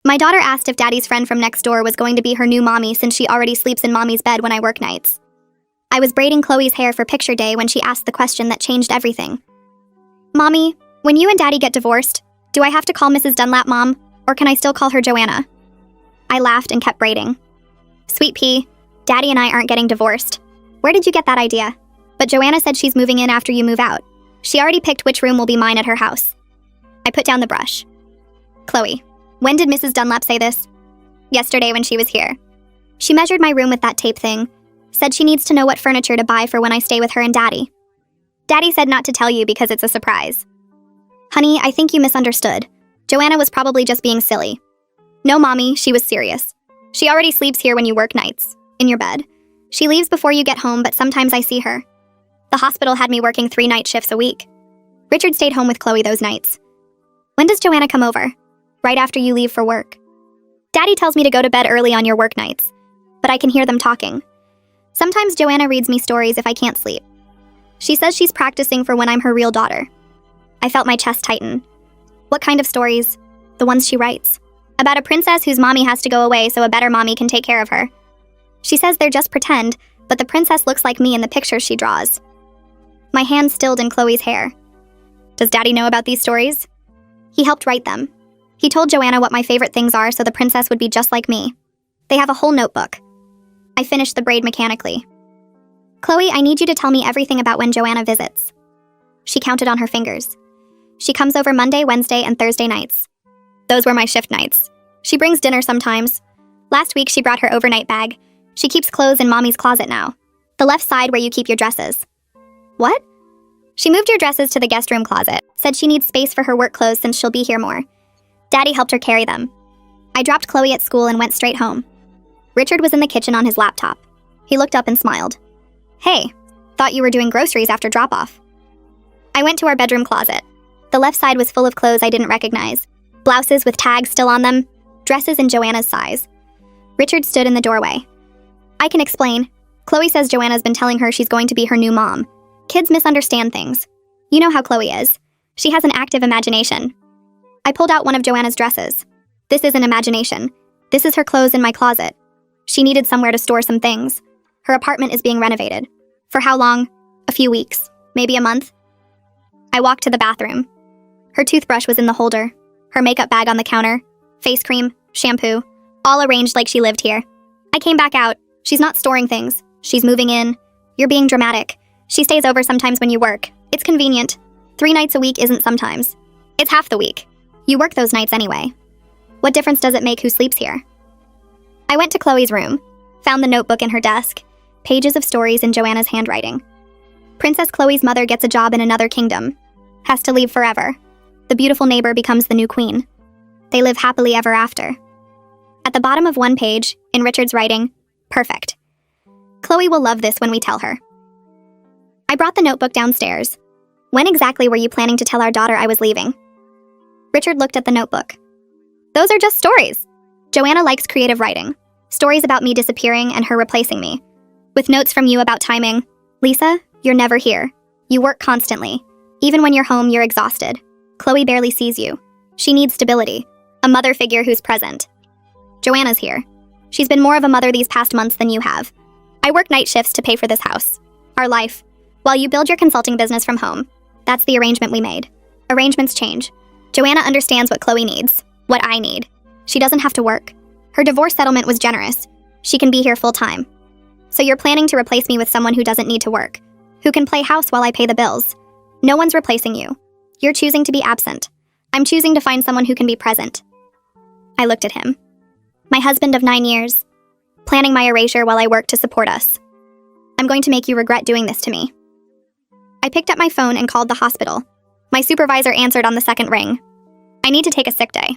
My daughter asked if Daddy's friend from next door was going to be her new mommy since she already sleeps in Mommy's bed when I work nights. I was braiding Chloe's hair for picture day when she asked the question that changed everything. Mommy, when you and Daddy get divorced, do I have to call Mrs. Dunlap Mom, or can I still call her Joanna? I laughed and kept braiding. Sweet pea, Daddy and I aren't getting divorced. Where did you get that idea? But Joanna said she's moving in after you move out. She already picked which room will be mine at her house. I put down the brush. Chloe, when did Mrs. Dunlap say this? Yesterday when she was here. She measured my room with that tape thing, said she needs to know what furniture to buy for when I stay with her and Daddy. Daddy said not to tell you because it's a surprise. Honey, I think you misunderstood. Joanna was probably just being silly. No, Mommy, she was serious. She already sleeps here when you work nights, in your bed. She leaves before you get home, but sometimes I see her. The hospital had me working 3 night shifts a week. Richard stayed home with Chloe those nights. When does Joanna come over? Right after you leave for work. Daddy tells me to go to bed early on your work nights, but I can hear them talking. Sometimes Joanna reads me stories if I can't sleep. She says she's practicing for when I'm her real daughter. I felt my chest tighten. What kind of stories? The ones she writes. About a princess whose mommy has to go away so a better mommy can take care of her. She says they're just pretend, but the princess looks like me in the pictures she draws. My hand stilled in Chloe's hair. Does Daddy know about these stories? He helped write them. He told Joanna what my favorite things are so the princess would be just like me. They have a whole notebook. I finished the braid mechanically. Chloe, I need you to tell me everything about when Joanna visits. She counted on her fingers. She comes over Monday, Wednesday, and Thursday nights. Those were my shift nights. She brings dinner sometimes. Last week she brought her overnight bag. She keeps clothes in Mommy's closet now. The left side where you keep your dresses. What? She moved your dresses to the guest room closet, said she needs space for her work clothes since she'll be here more. Daddy helped her carry them. I dropped Chloe at school and went straight home. Richard was in the kitchen on his laptop. He looked up and smiled. Hey, thought you were doing groceries after drop-off. I went to our bedroom closet. The left side was full of clothes I didn't recognize. Blouses with tags still on them, dresses in Joanna's size. Richard stood in the doorway. I can explain. Chloe says Joanna's been telling her she's going to be her new mom. Kids misunderstand things. You know how Chloe is. She has an active imagination. I pulled out one of Joanna's dresses. This isn't imagination. This is her clothes in my closet. She needed somewhere to store some things. Her apartment is being renovated. For how long? A few weeks. Maybe a month. I walked to the bathroom. Her toothbrush was in the holder. Her makeup bag on the counter. Face cream, shampoo, all arranged like she lived here. I came back out. She's not storing things. She's moving in. You're being dramatic. She stays over sometimes when you work. It's convenient. 3 nights a week isn't sometimes. It's half the week. You work those nights anyway. What difference does it make who sleeps here? I went to Chloe's room, found the notebook in her desk, pages of stories in Joanna's handwriting. Princess Chloe's mother gets a job in another kingdom. Has to leave forever. The beautiful neighbor becomes the new queen. They live happily ever after. At the bottom of one page, in Richard's writing, perfect. Chloe will love this when we tell her. I brought the notebook downstairs. When exactly were you planning to tell our daughter I was leaving? Richard looked at the notebook. Those are just stories. Joanna likes creative writing. Stories about me disappearing and her replacing me. With notes from you about timing. Lisa, you're never here. You work constantly. Even when you're home, you're exhausted. Chloe barely sees you. She needs stability. A mother figure who's present. Joanna's here. She's been more of a mother these past months than you have. I work night shifts to pay for this house. Our life. While you build your consulting business from home. That's the arrangement we made. Arrangements change. Joanna understands what Chloe needs. What I need. She doesn't have to work. Her divorce settlement was generous. She can be here full time. So you're planning to replace me with someone who doesn't need to work. Who can play house while I pay the bills. No one's replacing you. You're choosing to be absent. I'm choosing to find someone who can be present. I looked at him. My husband of 9 years. Planning my erasure while I work to support us. I'm going to make you regret doing this to me. I picked up my phone and called the hospital. My supervisor answered on the second ring. I need to take a sick day.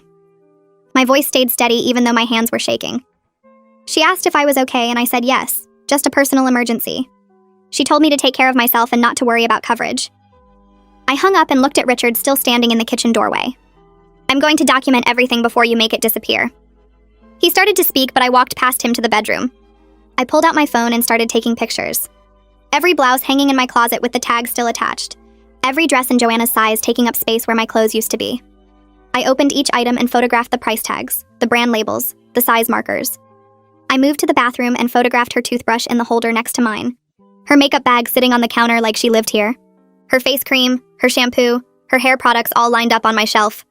My voice stayed steady even though my hands were shaking. She asked if I was okay and I said yes, just a personal emergency. She told me to take care of myself and not to worry about coverage. I hung up and looked at Richard still standing in the kitchen doorway. I'm going to document everything before you make it disappear. He started to speak, but I walked past him to the bedroom. I pulled out my phone and started taking pictures. Every blouse hanging in my closet with the tag still attached. Every dress in Joanna's size taking up space where my clothes used to be. I opened each item and photographed the price tags, the brand labels, the size markers. I moved to the bathroom and photographed her toothbrush in the holder next to mine. Her makeup bag sitting on the counter like she lived here. Her face cream, her shampoo, her hair products all lined up on my shelf.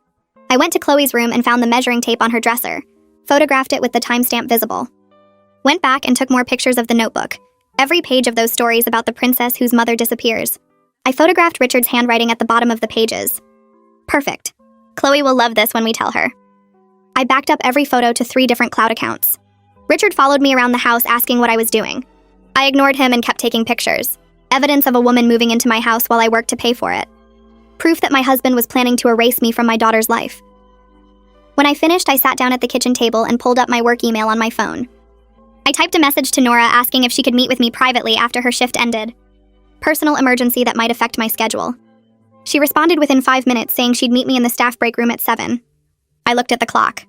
I went to Chloe's room and found the measuring tape on her dresser, photographed it with the timestamp visible. Went back and took more pictures of the notebook, every page of those stories about the princess whose mother disappears. I photographed Richard's handwriting at the bottom of the pages. Perfect. Chloe will love this when we tell her. I backed up every photo to 3 different cloud accounts. Richard followed me around the house asking what I was doing. I ignored him and kept taking pictures. Evidence of a woman moving into my house while I worked to pay for it. Proof that my husband was planning to erase me from my daughter's life. When I finished, I sat down at the kitchen table and pulled up my work email on my phone. I typed a message to Nora asking if she could meet with me privately after her shift ended. Personal emergency that might affect my schedule. She responded within 5 minutes saying she'd meet me in the staff break room at 7. I looked at the clock.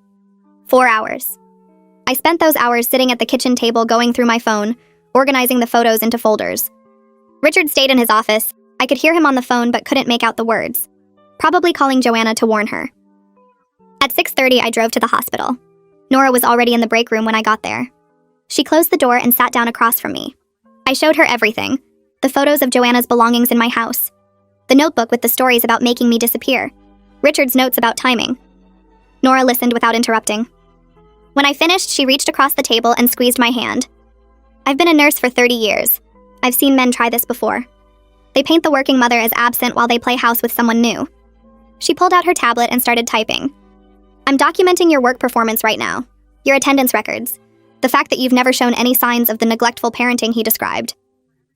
4 hours. I spent those hours sitting at the kitchen table going through my phone, organizing the photos into folders. Richard stayed in his office. I could hear him on the phone but couldn't make out the words. Probably calling Joanna to warn her. At 6:30, I drove to the hospital. Nora was already in the break room when I got there. She closed the door and sat down across from me. I showed her everything. The photos of Joanna's belongings in my house. The notebook with the stories about making me disappear. Richard's notes about timing. Nora listened without interrupting. When I finished, she reached across the table and squeezed my hand. I've been a nurse for 30 years. I've seen men try this before. They paint the working mother as absent while they play house with someone new. She pulled out her tablet and started typing. I'm documenting your work performance right now. Your attendance records. The fact that you've never shown any signs of the neglectful parenting he described.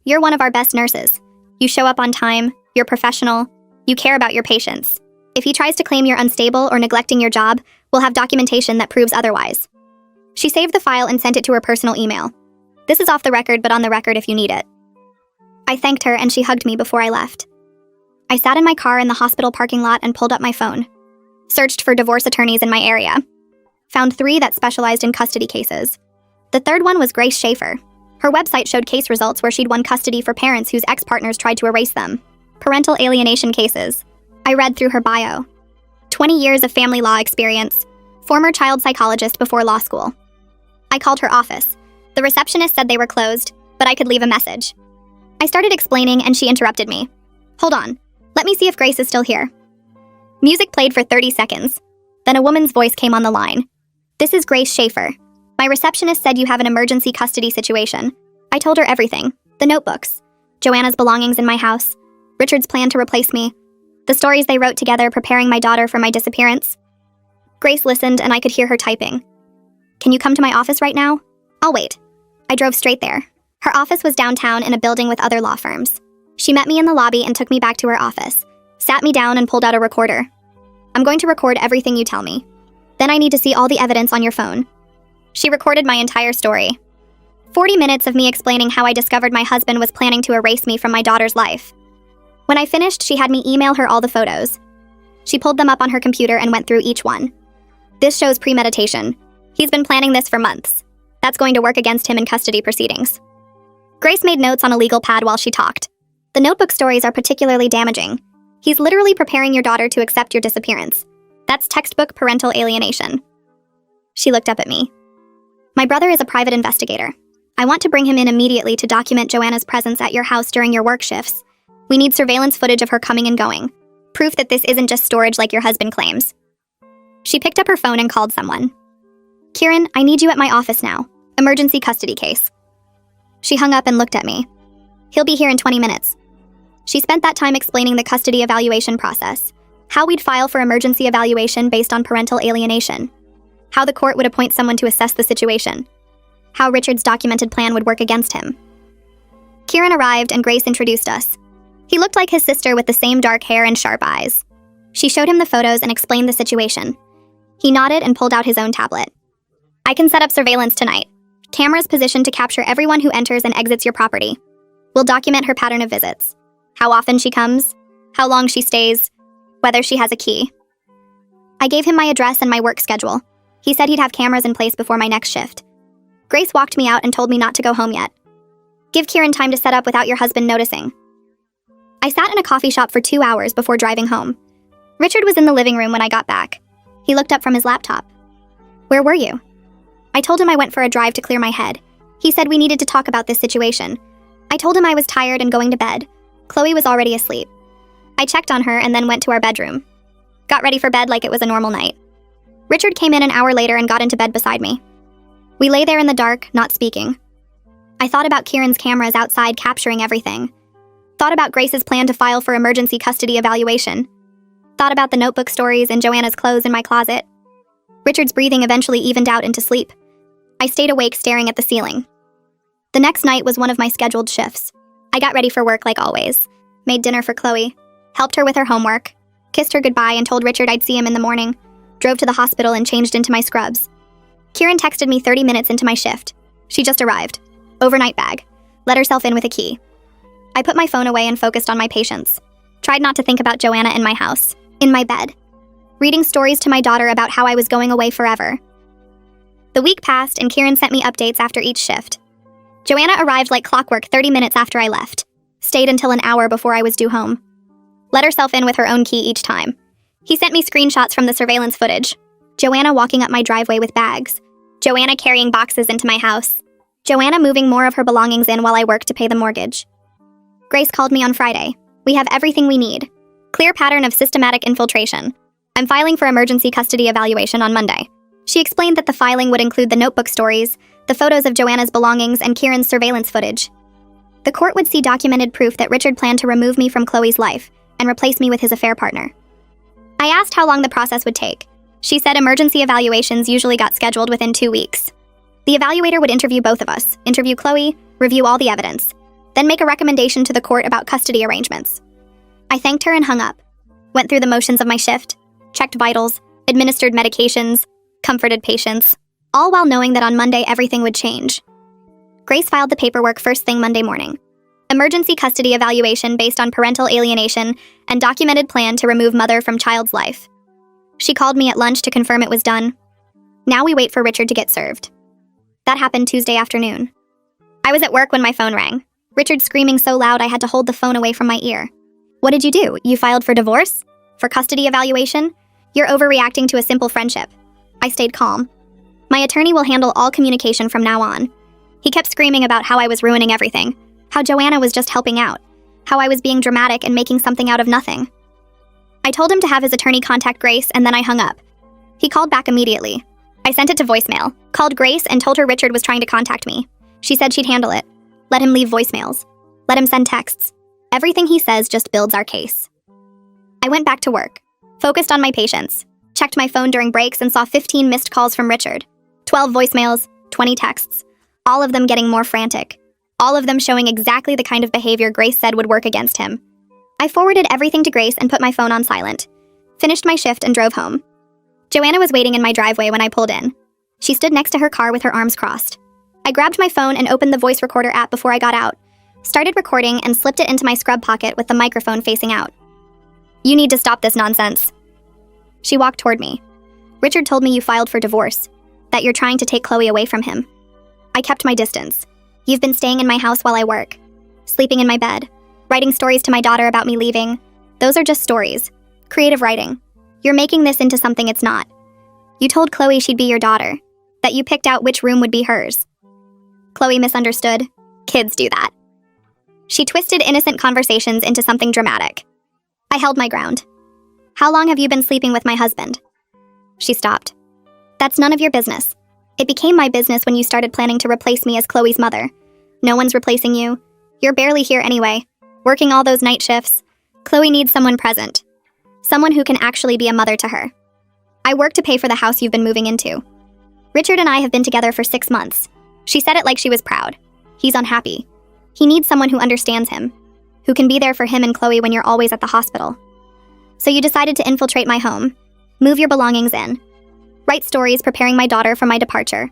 You're one of our best nurses. You show up on time, you're professional, you care about your patients. If he tries to claim you're unstable or neglecting your job, we'll have documentation that proves otherwise. She saved the file and sent it to her personal email. This is off the record, but on the record if you need it. I thanked her and she hugged me before I left. I sat in my car in the hospital parking lot and pulled up my phone. Searched for divorce attorneys in my area. Found 3 that specialized in custody cases. The third one was Grace Schaefer. Her website showed case results where she'd won custody for parents whose ex-partners tried to erase them. Parental alienation cases. I read through her bio. 20 years of family law experience. Former child psychologist before law school. I called her office. The receptionist said they were closed, but I could leave a message. I started explaining and she interrupted me. Hold on. Let me see if Grace is still here. Music played for 30 seconds. Then a woman's voice came on the line. This is Grace Schaefer. My receptionist said you have an emergency custody situation. I told her everything. The notebooks. Joanna's belongings in my house. Richard's plan to replace me. The stories they wrote together preparing my daughter for my disappearance. Grace listened and I could hear her typing. Can you come to my office right now? I'll wait. I drove straight there. Her office was downtown in a building with other law firms. She met me in the lobby and took me back to her office. Sat me down and pulled out a recorder. I'm going to record everything you tell me. Then I need to see all the evidence on your phone. She recorded my entire story. 40 minutes of me explaining how I discovered my husband was planning to erase me from my daughter's life. When I finished, she had me email her all the photos. She pulled them up on her computer and went through each one. This shows premeditation. He's been planning this for months. That's going to work against him in custody proceedings. Grace made notes on a legal pad while she talked. The notebook stories are particularly damaging. He's literally preparing your daughter to accept your disappearance. That's textbook parental alienation. She looked up at me. My brother is a private investigator. I want to bring him in immediately to document Joanna's presence at your house during your work shifts. We need surveillance footage of her coming and going. Proof that this isn't just storage like your husband claims. She picked up her phone and called someone. Kieran, I need you at my office now. Emergency custody case. She hung up and looked at me. He'll be here in 20 minutes. She spent that time explaining the custody evaluation process, how we'd file for emergency evaluation based on parental alienation, how the court would appoint someone to assess the situation, how Richard's documented plan would work against him. Kieran arrived and Grace introduced us. He looked like his sister with the same dark hair and sharp eyes. She showed him the photos and explained the situation. He nodded and pulled out his own tablet. I can set up surveillance tonight. Cameras positioned to capture everyone who enters and exits your property. We'll document her pattern of visits. How often she comes, how long she stays, whether she has a key. I gave him my address and my work schedule. He said he'd have cameras in place before my next shift. Grace walked me out and told me not to go home yet. Give Kieran time to set up without your husband noticing. I sat in a coffee shop for 2 hours before driving home. Richard was in the living room when I got back. He looked up from his laptop. Where were you? I told him I went for a drive to clear my head. He said we needed to talk about this situation. I told him I was tired and going to bed. Chloe was already asleep. I checked on her and then went to our bedroom. Got ready for bed like it was a normal night. Richard came in an hour later and got into bed beside me. We lay there in the dark, not speaking. I thought about Kieran's cameras outside capturing everything. Thought about Grace's plan to file for emergency custody evaluation. Thought about the notebook stories and Joanna's clothes in my closet. Richard's breathing eventually evened out into sleep. I stayed awake staring at the ceiling. The next night was one of my scheduled shifts. I got ready for work like always. Made dinner for Chloe. Helped her with her homework. Kissed her goodbye and told Richard I'd see him in the morning. Drove to the hospital and changed into my scrubs. Kieran texted me 30 minutes into my shift. She just arrived. Overnight bag. Let herself in with a key. I put my phone away and focused on my patients. Tried not to think about Joanna in my house. In my bed. Reading stories to my daughter about how I was going away forever. The week passed and Kieran sent me updates after each shift. Joanna arrived like clockwork 30 minutes after I left. Stayed until an hour before I was due home. Let herself in with her own key each time. He sent me screenshots from the surveillance footage. Joanna walking up my driveway with bags. Joanna carrying boxes into my house. Joanna moving more of her belongings in while I worked to pay the mortgage. Grace called me on Friday. We have everything we need. Clear pattern of systematic infiltration. I'm filing for emergency custody evaluation on Monday. She explained that the filing would include the notebook stories, the photos of Joanna's belongings, and Kieran's surveillance footage. The court would see documented proof that Richard planned to remove me from Chloe's life and replace me with his affair partner. I asked how long the process would take. She said emergency evaluations usually got scheduled within 2 weeks. The evaluator would interview both of us, interview Chloe, review all the evidence, then make a recommendation to the court about custody arrangements. I thanked her and hung up. Went through the motions of my shift, checked vitals, administered medications, comforted patients, all while knowing that on Monday everything would change. Grace filed the paperwork first thing Monday morning. Emergency custody evaluation based on parental alienation and documented plan to remove mother from child's life. She called me at lunch to confirm it was done. Now we wait for Richard to get served. That happened Tuesday afternoon. I was at work when my phone rang. Richard screaming so loud I had to hold the phone away from my ear. What did you do? You filed for divorce? For custody evaluation? You're overreacting to a simple friendship. I stayed calm. My attorney will handle all communication from now on. He kept screaming about how I was ruining everything, how Joanna was just helping out, how I was being dramatic and making something out of nothing. I told him to have his attorney contact Grace and then I hung up. He called back immediately. I sent it to voicemail, called Grace and told her Richard was trying to contact me. She said she'd handle it. Let him leave voicemails. Let him send texts. Everything he says just builds our case. I went back to work, focused on my patients, checked my phone during breaks and saw 15 missed calls from Richard, 12 voicemails, 20 texts, all of them getting more frantic, all of them showing exactly the kind of behavior Grace said would work against him. I forwarded everything to Grace and put my phone on silent, finished my shift and drove home. Joanna was waiting in my driveway when I pulled in. She stood next to her car with her arms crossed. I grabbed my phone and opened the voice recorder app before I got out, started recording and slipped it into my scrub pocket with the microphone facing out. You need to stop this nonsense. She walked toward me. Richard told me you filed for divorce, that you're trying to take Chloe away from him. I kept my distance. You've been staying in my house while I work, sleeping in my bed, writing stories to my daughter about me leaving. Those are just stories. Creative writing. You're making this into something it's not. You told Chloe she'd be your daughter, that you picked out which room would be hers. Chloe misunderstood. Kids do that. She twisted innocent conversations into something dramatic. I held my ground. How long have you been sleeping with my husband? She stopped. That's none of your business. It became my business when you started planning to replace me as Chloe's mother. No one's replacing you. You're barely here anyway, working all those night shifts. Chloe needs someone present. Someone who can actually be a mother to her. I work to pay for the house you've been moving into. Richard and I have been together for 6 months. She said it like she was proud. He's unhappy. He needs someone who understands him, who can be there for him and Chloe when you're always at the hospital. So you decided to infiltrate my home, move your belongings in, write stories preparing my daughter for my departure.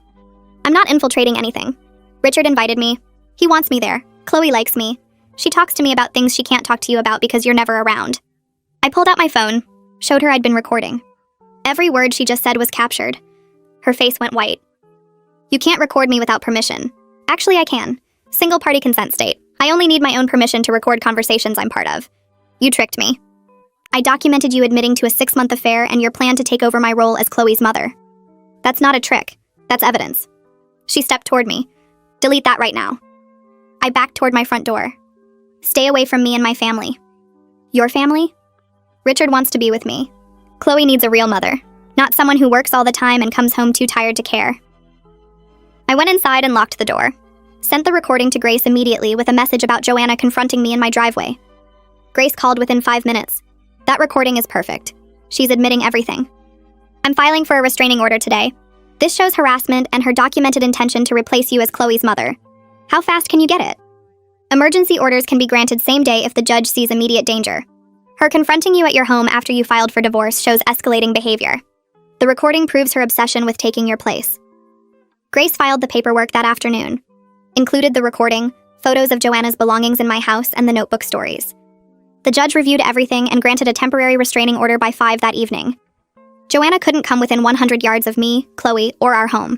I'm not infiltrating anything. Richard invited me. He wants me there. Chloe likes me. She talks to me about things she can't talk to you about because you're never around. I pulled out my phone, showed her I'd been recording. Every word she just said was captured. Her face went white. You can't record me without permission. Actually, I can. Single-party consent state. I only need my own permission to record conversations I'm part of. You tricked me. I documented you admitting to a 6-month affair and your plan to take over my role as Chloe's mother. That's not a trick. That's evidence. She stepped toward me. Delete that right now. I backed toward my front door. Stay away from me and my family. Your family? Richard wants to be with me. Chloe needs a real mother, not someone who works all the time and comes home too tired to care. I went inside and locked the door. Sent the recording to Grace immediately with a message about Joanna confronting me in my driveway. Grace called within 5 minutes. That recording is perfect. She's admitting everything. I'm filing for a restraining order today. This shows harassment and her documented intention to replace you as Chloe's mother. How fast can you get it? Emergency orders can be granted same day if the judge sees immediate danger. Her confronting you at your home after you filed for divorce shows escalating behavior. The recording proves her obsession with taking your place. Grace filed the paperwork that afternoon. Included the recording, photos of Joanna's belongings in my house, and the notebook stories. The judge reviewed everything and granted a temporary restraining order by 5 that evening. Joanna couldn't come within 100 yards of me, Chloe, or our home.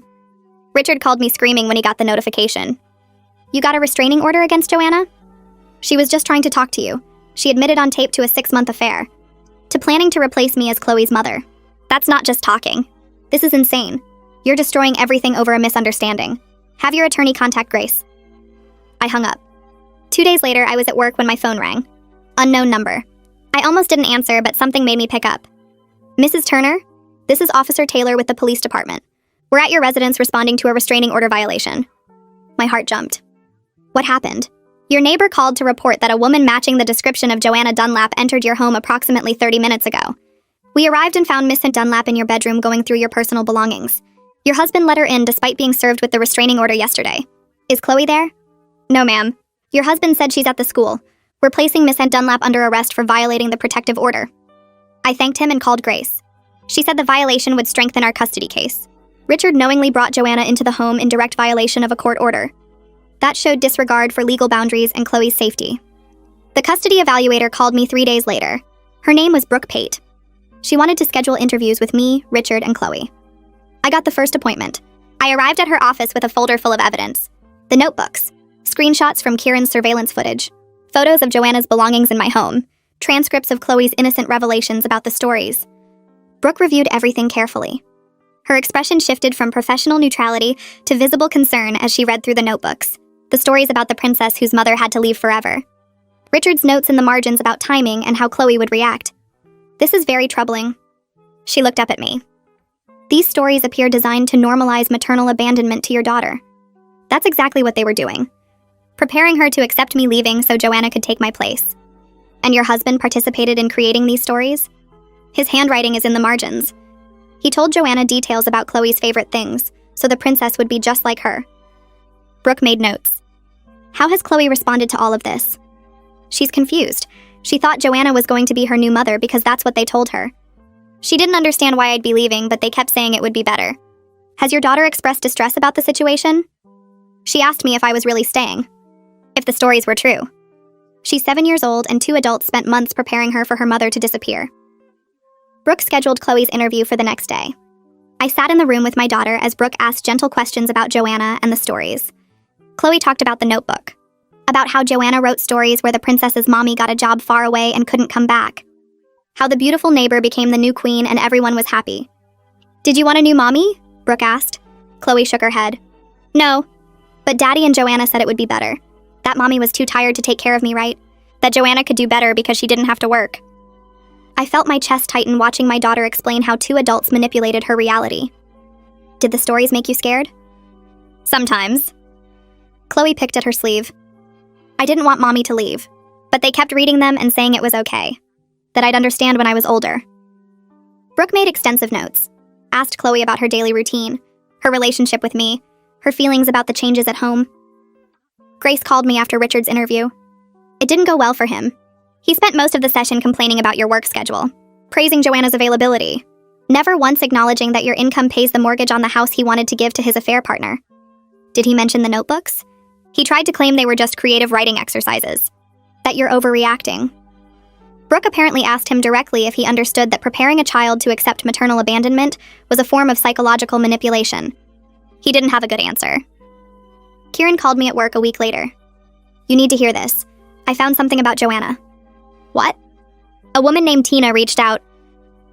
Richard called me screaming when he got the notification. You got a restraining order against Joanna? She was just trying to talk to you. She admitted on tape to a 6-month affair. To planning to replace me as Chloe's mother. That's not just talking. This is insane. You're destroying everything over a misunderstanding. Have your attorney contact Grace. I hung up. 2 days later, I was at work when my phone rang. Unknown number. I almost didn't answer, but something made me pick up. Mrs. Turner? This is Officer Taylor with the police department. We're at your residence responding to a restraining order violation. My heart jumped. What happened? Your neighbor called to report that a woman matching the description of Joanna Dunlap entered your home approximately 30 minutes ago. We arrived and found Miss Dunlap in your bedroom going through your personal belongings. Your husband let her in despite being served with the restraining order yesterday. Is Chloe there? No, ma'am. Your husband said she's at the school. We're placing Miss Dunlap under arrest for violating the protective order. I thanked him and called Grace. She said the violation would strengthen our custody case. Richard knowingly brought Joanna into the home in direct violation of a court order. That showed disregard for legal boundaries and Chloe's safety. The custody evaluator called me 3 days later. Her name was Brooke Pate. She wanted to schedule interviews with me, Richard, and Chloe. I got the first appointment. I arrived at her office with a folder full of evidence. The notebooks, screenshots from Kieran's surveillance footage, photos of Joanna's belongings in my home, transcripts of Chloe's innocent revelations about the stories. Brooke reviewed everything carefully. Her expression shifted from professional neutrality to visible concern as she read through the notebooks, the stories about the princess whose mother had to leave forever. Richard's notes in the margins about timing and how Chloe would react. This is very troubling. She looked up at me. These stories appear designed to normalize maternal abandonment to your daughter. That's exactly what they were doing. Preparing her to accept me leaving so Joanna could take my place. And your husband participated in creating these stories? His handwriting is in the margins. He told Joanna details about Chloe's favorite things, so the princess would be just like her. Brooke made notes. How has Chloe responded to all of this? She's confused. She thought Joanna was going to be her new mother because that's what they told her. She didn't understand why I'd be leaving, but they kept saying it would be better. Has your daughter expressed distress about the situation? She asked me if I was really staying. If the stories were true. She's 7 years old, and 2 adults spent months preparing her for her mother to disappear. Brooke scheduled Chloe's interview for the next day. I sat in the room with my daughter as Brooke asked gentle questions about Joanna and the stories. Chloe talked about the notebook. About how Joanna wrote stories where the princess's mommy got a job far away and couldn't come back. How the beautiful neighbor became the new queen and everyone was happy. Did you want a new mommy? Brooke asked. Chloe shook her head. No, but Daddy and Joanna said it would be better. That mommy was too tired to take care of me, right? That Joanna could do better because she didn't have to work. I felt my chest tighten watching my daughter explain how 2 adults manipulated her reality. Did the stories make you scared? Sometimes. Chloe picked at her sleeve. I didn't want Mommy to leave, but they kept reading them and saying it was okay. That I'd understand when I was older. Brooke made extensive notes. Asked Chloe about her daily routine, her relationship with me, her feelings about the changes at home. Grace called me after Richard's interview. It didn't go well for him. He spent most of the session complaining about your work schedule, praising Joanna's availability, never once acknowledging that your income pays the mortgage on the house he wanted to give to his affair partner. Did he mention the notebooks? He tried to claim they were just creative writing exercises, that you're overreacting. Brooke apparently asked him directly if he understood that preparing a child to accept maternal abandonment was a form of psychological manipulation. He didn't have a good answer. Kieran called me at work a week later. You need to hear this. I found something about Joanna. What? A woman named Tina reached out.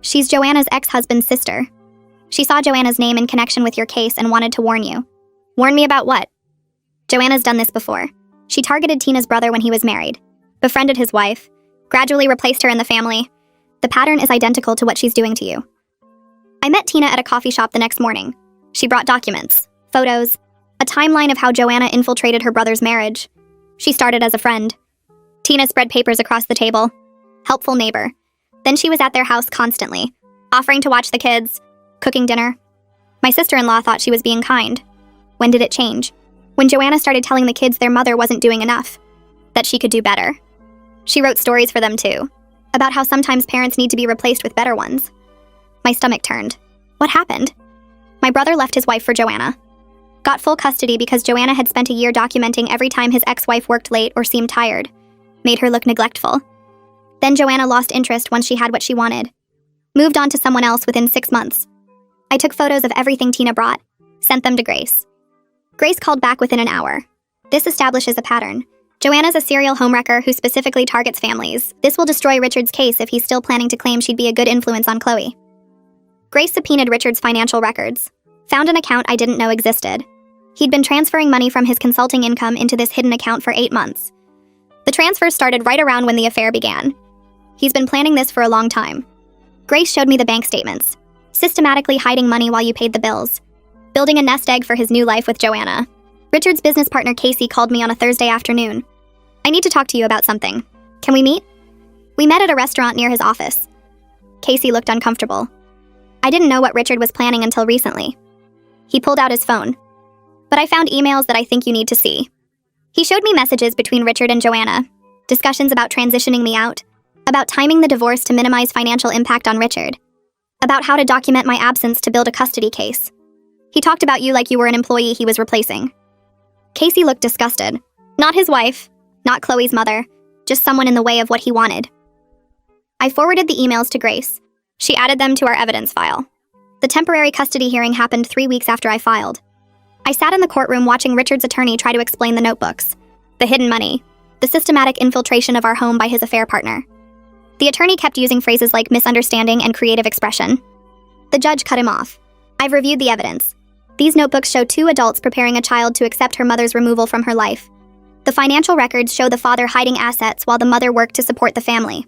She's Joanna's ex-husband's sister. She saw Joanna's name in connection with your case and wanted to warn you. Warn me about what? Joanna's done this before. She targeted Tina's brother when he was married, befriended his wife, gradually replaced her in the family. The pattern is identical to what she's doing to you. I met Tina at a coffee shop the next morning. She brought documents, photos, a timeline of how Joanna infiltrated her brother's marriage. She started as a friend. Tina spread papers across the table. Helpful neighbor. Then she was at their house constantly, offering to watch the kids, cooking dinner. My sister-in-law thought she was being kind. When did it change? When Joanna started telling the kids their mother wasn't doing enough, that she could do better. She wrote stories for them too, about how sometimes parents need to be replaced with better ones. My stomach turned. What happened? My brother left his wife for Joanna. Got full custody because Joanna had spent a year documenting every time his ex-wife worked late or seemed tired. Made her look neglectful. Then Joanna lost interest once she had what she wanted. Moved on to someone else within 6 months. I took photos of everything Tina brought, sent them to Grace. Grace called back within an hour. This establishes a pattern. Joanna's a serial homewrecker who specifically targets families. This will destroy Richard's case if he's still planning to claim she'd be a good influence on Chloe. Grace subpoenaed Richard's financial records. Found an account I didn't know existed. He'd been transferring money from his consulting income into this hidden account for 8 months. The transfers started right around when the affair began. He's been planning this for a long time. Grace showed me the bank statements. Systematically hiding money while you paid the bills. Building a nest egg for his new life with Joanna. Richard's business partner Casey called me on a Thursday afternoon. I need to talk to you about something. Can we meet? We met at a restaurant near his office. Casey looked uncomfortable. I didn't know what Richard was planning until recently. He pulled out his phone. But I found emails that I think you need to see. He showed me messages between Richard and Joanna, discussions about transitioning me out, about timing the divorce to minimize financial impact on Richard, about how to document my absence to build a custody case. He talked about you like you were an employee he was replacing. Casey looked disgusted. Not his wife, not Chloe's mother, just someone in the way of what he wanted. I forwarded the emails to Grace. She added them to our evidence file. The temporary custody hearing happened 3 weeks after I filed. I sat in the courtroom watching Richard's attorney try to explain the notebooks, the hidden money, the systematic infiltration of our home by his affair partner. The attorney kept using phrases like misunderstanding and creative expression. The judge cut him off. I've reviewed the evidence. These notebooks show 2 adults preparing a child to accept her mother's removal from her life. The financial records show the father hiding assets while the mother worked to support the family.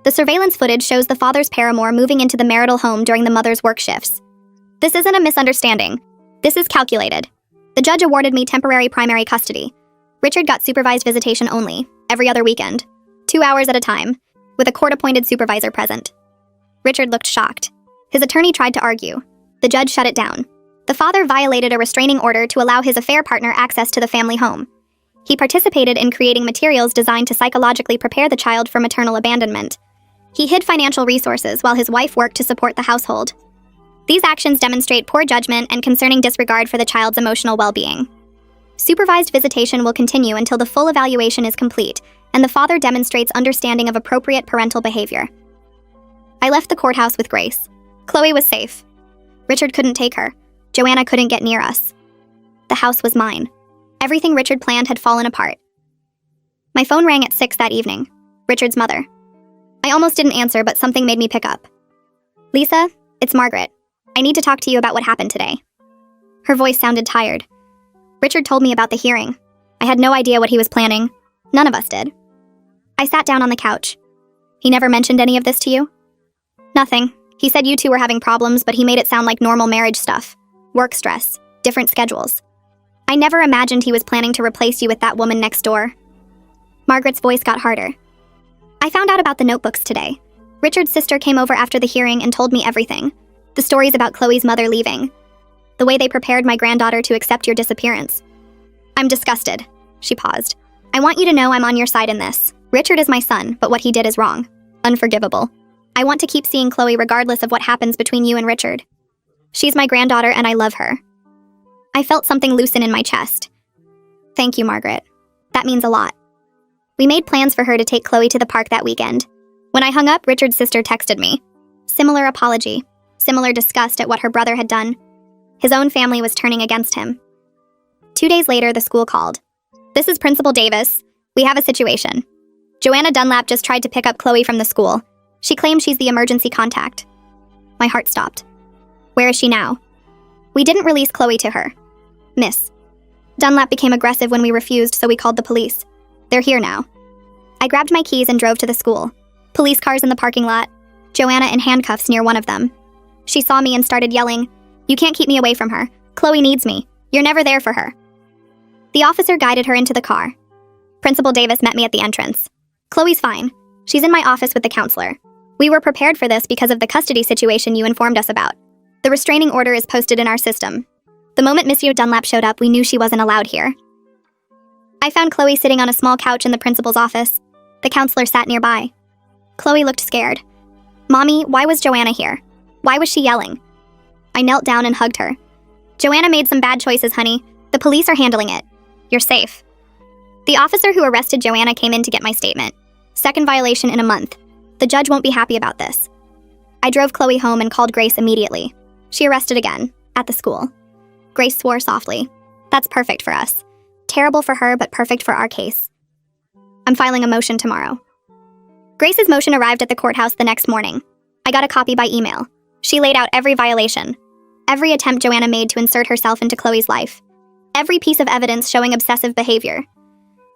The surveillance footage shows the father's paramour moving into the marital home during the mother's work shifts. This isn't a misunderstanding. This is calculated. The judge awarded me temporary primary custody. Richard got supervised visitation only, every other weekend, 2 hours at a time, with a court-appointed supervisor present. Richard looked shocked. His attorney tried to argue. The judge shut it down. The father violated a restraining order to allow his affair partner access to the family home. He participated in creating materials designed to psychologically prepare the child for maternal abandonment. He hid financial resources while his wife worked to support the household. These actions demonstrate poor judgment and concerning disregard for the child's emotional well-being. Supervised visitation will continue until the full evaluation is complete and the father demonstrates understanding of appropriate parental behavior. I left the courthouse with Grace. Chloe was safe. Richard couldn't take her. Joanna couldn't get near us. The house was mine. Everything Richard planned had fallen apart. My phone rang at 6 that evening. Richard's mother. I almost didn't answer, but something made me pick up. Lisa, it's Margaret. I need to talk to you about what happened today. Her voice sounded tired. Richard told me about the hearing. I had no idea what he was planning. None of us did. I sat down on the couch. He never mentioned any of this to you? Nothing. He said you two were having problems, but he made it sound like normal marriage stuff. Work stress, different schedules. I never imagined he was planning to replace you with that woman next door. Margaret's voice got harder. I found out about the notebooks today. Richard's sister came over after the hearing and told me everything. The stories about Chloe's mother leaving. The way they prepared my granddaughter to accept your disappearance. I'm disgusted. She paused. I want you to know I'm on your side in this. Richard is my son, but what he did is wrong. Unforgivable. I want to keep seeing Chloe regardless of what happens between you and Richard. She's my granddaughter and I love her. I felt something loosen in my chest. Thank you, Margaret. That means a lot. We made plans for her to take Chloe to the park that weekend. When I hung up, Richard's sister texted me. Similar apology. Similar disgust at what her brother had done. His own family was turning against him. 2 days later, the school called. This is Principal Davis. We have a situation. Joanna Dunlap just tried to pick up Chloe from the school. She claimed she's the emergency contact. My heart stopped. Where is she now? We didn't release Chloe to her. Miss. Dunlap became aggressive when we refused, so we called the police. They're here now. I grabbed my keys and drove to the school. Police cars in the parking lot. Joanna in handcuffs near one of them. She saw me and started yelling, "You can't keep me away from her. Chloe needs me. You're never there for her." The officer guided her into the car. Principal Davis met me at the entrance. "Chloe's fine. She's in my office with the counselor. We were prepared for this because of the custody situation you informed us about. The restraining order is posted in our system. The moment Monsieur Dunlap showed up, we knew she wasn't allowed here." I found Chloe sitting on a small couch in the principal's office. The counselor sat nearby. Chloe looked scared. "Mommy, why was Joanna here? Why was she yelling?" I knelt down and hugged her. "Joanna made some bad choices, honey. The police are handling it. You're safe." The officer who arrested Joanna came in to get my statement. Second violation in a month. The judge won't be happy about this. I drove Chloe home and called Grace immediately. She arrested again, at the school. Grace swore softly. That's perfect for us. Terrible for her, but perfect for our case. I'm filing a motion tomorrow. Grace's motion arrived at the courthouse the next morning. I got a copy by email. She laid out every violation, every attempt Joanna made to insert herself into Chloe's life, every piece of evidence showing obsessive behavior.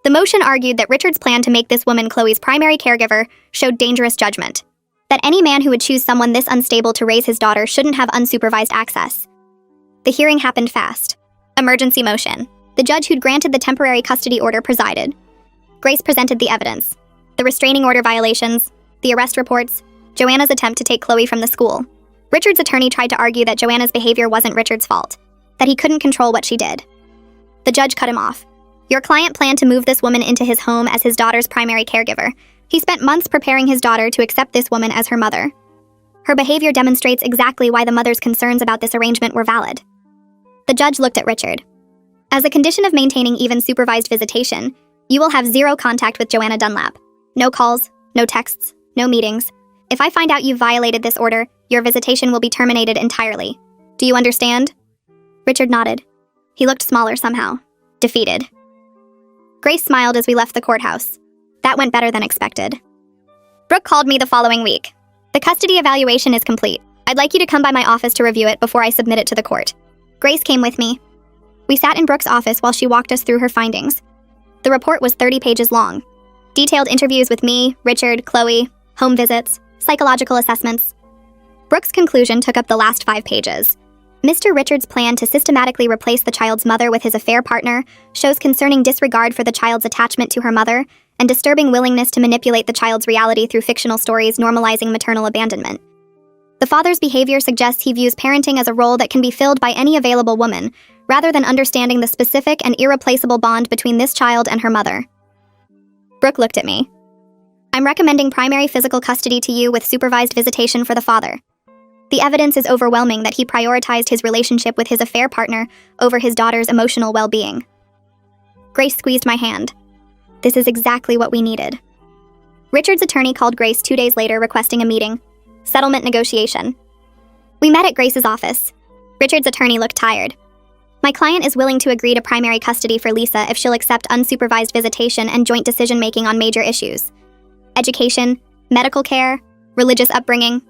The motion argued that Richard's plan to make this woman Chloe's primary caregiver showed dangerous judgment, that any man who would choose someone this unstable to raise his daughter shouldn't have unsupervised access. The hearing happened fast. Emergency motion. The judge who'd granted the temporary custody order presided. Grace presented the evidence. The restraining order violations, the arrest reports, Joanna's attempt to take Chloe from the school. Richard's attorney tried to argue that Joanna's behavior wasn't Richard's fault, that he couldn't control what she did. The judge cut him off. Your client planned to move this woman into his home as his daughter's primary caregiver. He spent months preparing his daughter to accept this woman as her mother. Her behavior demonstrates exactly why the mother's concerns about this arrangement were valid. The judge looked at Richard. As a condition of maintaining even supervised visitation, you will have zero contact with Joanna Dunlap. No calls, no texts, no meetings. If I find out you've violated this order, your visitation will be terminated entirely. Do you understand? Richard nodded. He looked smaller somehow. Defeated. Grace smiled as we left the courthouse. That went better than expected. Brooke called me the following week. The custody evaluation is complete. I'd like you to come by my office to review it before I submit it to the court. Grace came with me. We sat in Brooke's office while she walked us through her findings. The report was 30 pages long. Detailed interviews with me, Richard, Chloe, home visits, psychological assessments. Brooke's conclusion took up the last 5 pages. Mr. Richard's plan to systematically replace the child's mother with his affair partner shows concerning disregard for the child's attachment to her mother and disturbing willingness to manipulate the child's reality through fictional stories normalizing maternal abandonment. The father's behavior suggests he views parenting as a role that can be filled by any available woman, rather than understanding the specific and irreplaceable bond between this child and her mother. Brooke looked at me. I'm recommending primary physical custody to you with supervised visitation for the father. The evidence is overwhelming that he prioritized his relationship with his affair partner over his daughter's emotional well-being. Grace squeezed my hand. This is exactly what we needed. Richard's attorney called Grace 2 days later requesting a meeting. Settlement negotiation. We met at Grace's office. Richard's attorney looked tired. My client is willing to agree to primary custody for Lisa if she'll accept unsupervised visitation and joint decision-making on major issues. Education, medical care, religious upbringing.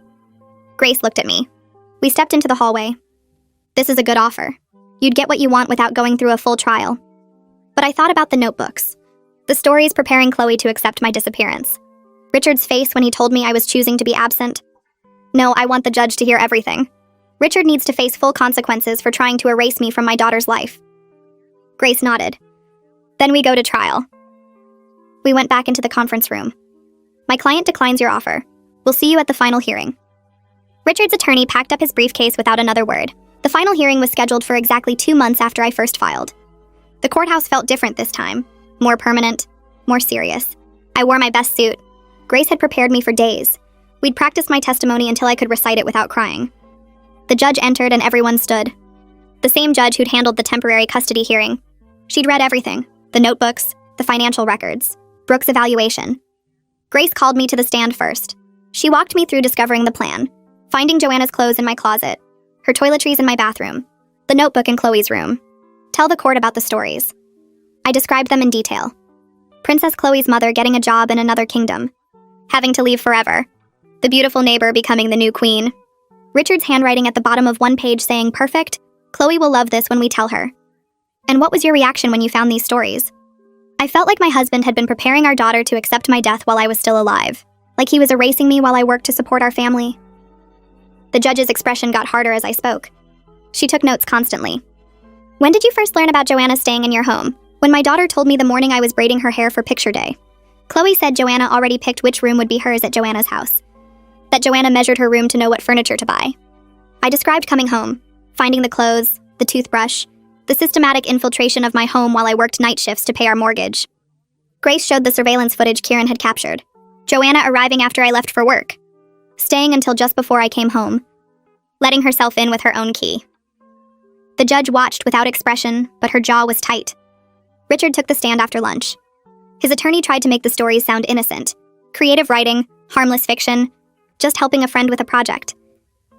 Grace looked at me. We stepped into the hallway. This is a good offer. You'd get what you want without going through a full trial. But I thought about the notebooks. The stories preparing Chloe to accept my disappearance. Richard's face when he told me I was choosing to be absent. No, I want the judge to hear everything. Richard needs to face full consequences for trying to erase me from my daughter's life. Grace nodded. Then we go to trial. We went back into the conference room. My client declines your offer. We'll see you at the final hearing. Richard's attorney packed up his briefcase without another word. The final hearing was scheduled for exactly 2 months after I first filed. The courthouse felt different this time. More permanent, more serious. I wore my best suit. Grace had prepared me for days. We'd practiced my testimony until I could recite it without crying. The judge entered and everyone stood. The same judge who'd handled the temporary custody hearing. She'd read everything, the notebooks, the financial records, Brooke's evaluation. Grace called me to the stand first. She walked me through discovering the plan, finding Joanna's clothes in my closet, her toiletries in my bathroom, the notebook in Chloe's room. Tell the court about the stories. I described them in detail. Princess Chloe's mother getting a job in another kingdom. Having to leave forever. The beautiful neighbor becoming the new queen. Richard's handwriting at the bottom of one page saying, "Perfect. Chloe will love this when we tell her." And what was your reaction when you found these stories? I felt like my husband had been preparing our daughter to accept my death while I was still alive. Like he was erasing me while I worked to support our family. The judge's expression got harder as I spoke. She took notes constantly. When did you first learn about Joanna staying in your home? When my daughter told me the morning I was braiding her hair for picture day. Chloe said Joanna already picked which room would be hers at Joanna's house. That Joanna measured her room to know what furniture to buy. I described coming home, finding the clothes, the toothbrush, the systematic infiltration of my home while I worked night shifts to pay our mortgage. Grace showed the surveillance footage Kieran had captured. Joanna arriving after I left for work. Staying until just before I came home. Letting herself in with her own key. The judge watched without expression, but her jaw was tight. Richard took the stand after lunch. His attorney tried to make the stories sound innocent. Creative writing, harmless fiction, just helping a friend with a project.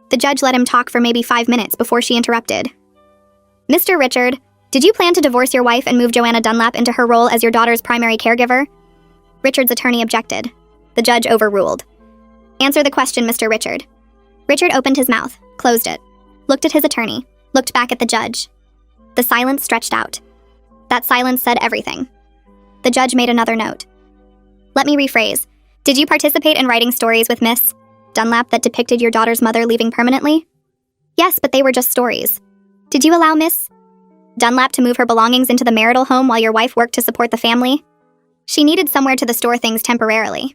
The judge let him talk for maybe 5 minutes before she interrupted. Mr. Richard, did you plan to divorce your wife and move Joanna Dunlap into her role as your daughter's primary caregiver? Richard's attorney objected. The judge overruled. Answer the question, Mr. Richard. Richard opened his mouth, closed it, looked at his attorney, looked back at the judge. The silence stretched out. That silence said everything. The judge made another note. Let me rephrase. Did you participate in writing stories with Miss Dunlap that depicted your daughter's mother leaving permanently? Yes, but they were just stories. Did you allow Miss Dunlap to move her belongings into the marital home while your wife worked to support the family? She needed somewhere to store things temporarily.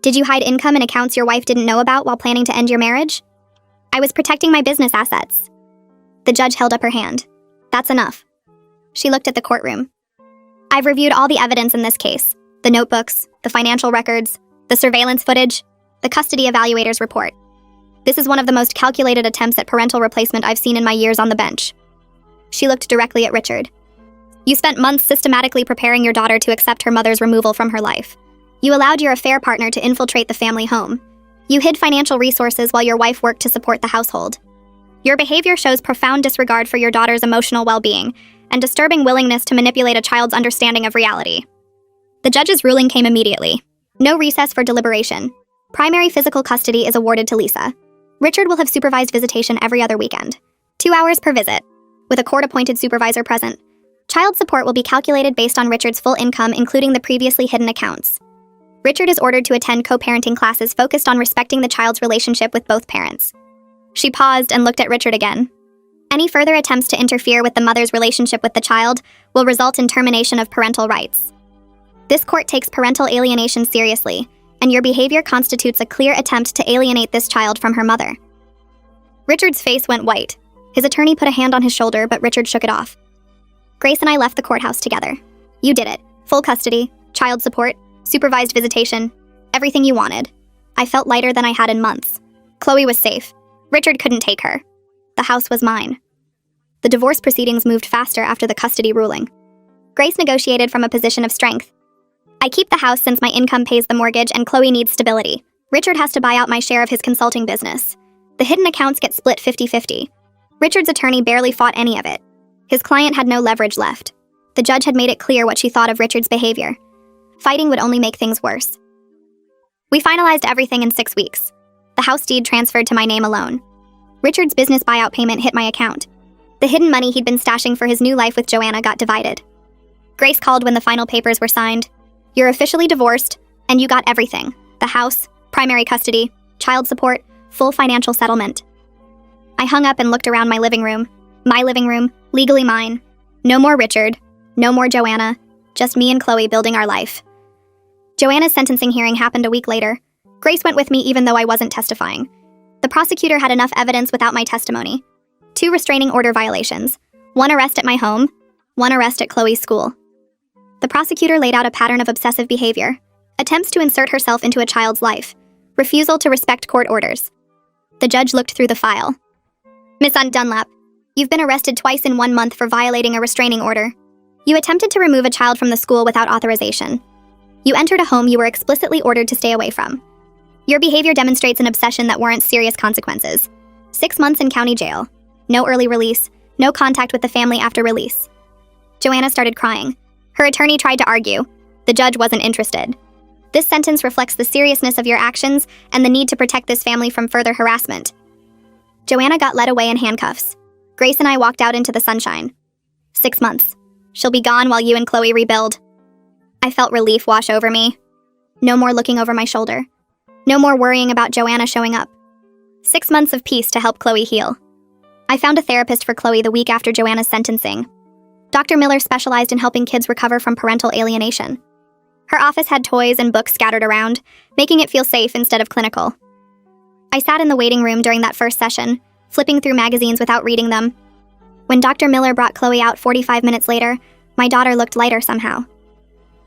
Did you hide income and accounts your wife didn't know about while planning to end your marriage? I was protecting my business assets. The judge held up her hand. That's enough. She looked at the courtroom. I've reviewed all the evidence in this case. The notebooks, the financial records, the surveillance footage, the custody evaluator's report. This is one of the most calculated attempts at parental replacement I've seen in my years on the bench. She looked directly at Richard. You spent months systematically preparing your daughter to accept her mother's removal from her life. You allowed your affair partner to infiltrate the family home. You hid financial resources while your wife worked to support the household. Your behavior shows profound disregard for your daughter's emotional well-being and disturbing willingness to manipulate a child's understanding of reality. The judge's ruling came immediately. No recess for deliberation. Primary physical custody is awarded to Lisa. Richard will have supervised visitation every other weekend. 2 hours per visit, with a court-appointed supervisor present. Child support will be calculated based on Richard's full income, including the previously hidden accounts. Richard is ordered to attend co-parenting classes focused on respecting the child's relationship with both parents. She paused and looked at Richard again. Any further attempts to interfere with the mother's relationship with the child will result in termination of parental rights. This court takes parental alienation seriously, and your behavior constitutes a clear attempt to alienate this child from her mother. Richard's face went white. His attorney put a hand on his shoulder, but Richard shook it off. Grace and I left the courthouse together. You did it. Full custody, child support, supervised visitation, everything you wanted. I felt lighter than I had in months. Chloe was safe. Richard couldn't take her. The house was mine. The divorce proceedings moved faster after the custody ruling. Grace negotiated from a position of strength. I keep the house since my income pays the mortgage and Chloe needs stability. Richard has to buy out my share of his consulting business. The hidden accounts get split 50-50. Richard's attorney barely fought any of it. His client had no leverage left. The judge had made it clear what she thought of Richard's behavior. Fighting would only make things worse. We finalized everything in 6 weeks. The house deed transferred to my name alone. Richard's business buyout payment hit my account. The hidden money he'd been stashing for his new life with Joanna got divided. Grace called when the final papers were signed. You're officially divorced, and you got everything. The house, primary custody, child support, full financial settlement. I hung up and looked around my living room, legally mine. No more Richard, no more Joanna, just me and Chloe building our life. Joanna's sentencing hearing happened a week later. Grace went with me even though I wasn't testifying. The prosecutor had enough evidence without my testimony. 2 restraining order violations, 1 arrest at my home, 1 arrest at Chloe's school. The prosecutor laid out a pattern of obsessive behavior, attempts to insert herself into a child's life, refusal to respect court orders. The judge looked through the file. Miss Dunlap, you've been arrested twice in 1 month for violating a restraining order. You attempted to remove a child from the school without authorization. You entered a home you were explicitly ordered to stay away from. Your behavior demonstrates an obsession that warrants serious consequences. 6 months in county jail. No early release. No contact with the family after release. Joanna started crying. Her attorney tried to argue. The judge wasn't interested. This sentence reflects the seriousness of your actions and the need to protect this family from further harassment. Joanna got led away in handcuffs. Grace and I walked out into the sunshine. 6 months. She'll be gone while you and Chloe rebuild. I felt relief wash over me. No more looking over my shoulder. No more worrying about Joanna showing up. 6 months of peace to help Chloe heal. I found a therapist for Chloe the week after Joanna's sentencing. Dr. Miller specialized in helping kids recover from parental alienation. Her office had toys and books scattered around, making it feel safe instead of clinical. I sat in the waiting room during that first session, flipping through magazines without reading them. When Dr. Miller brought Chloe out 45 minutes later, my daughter looked lighter somehow.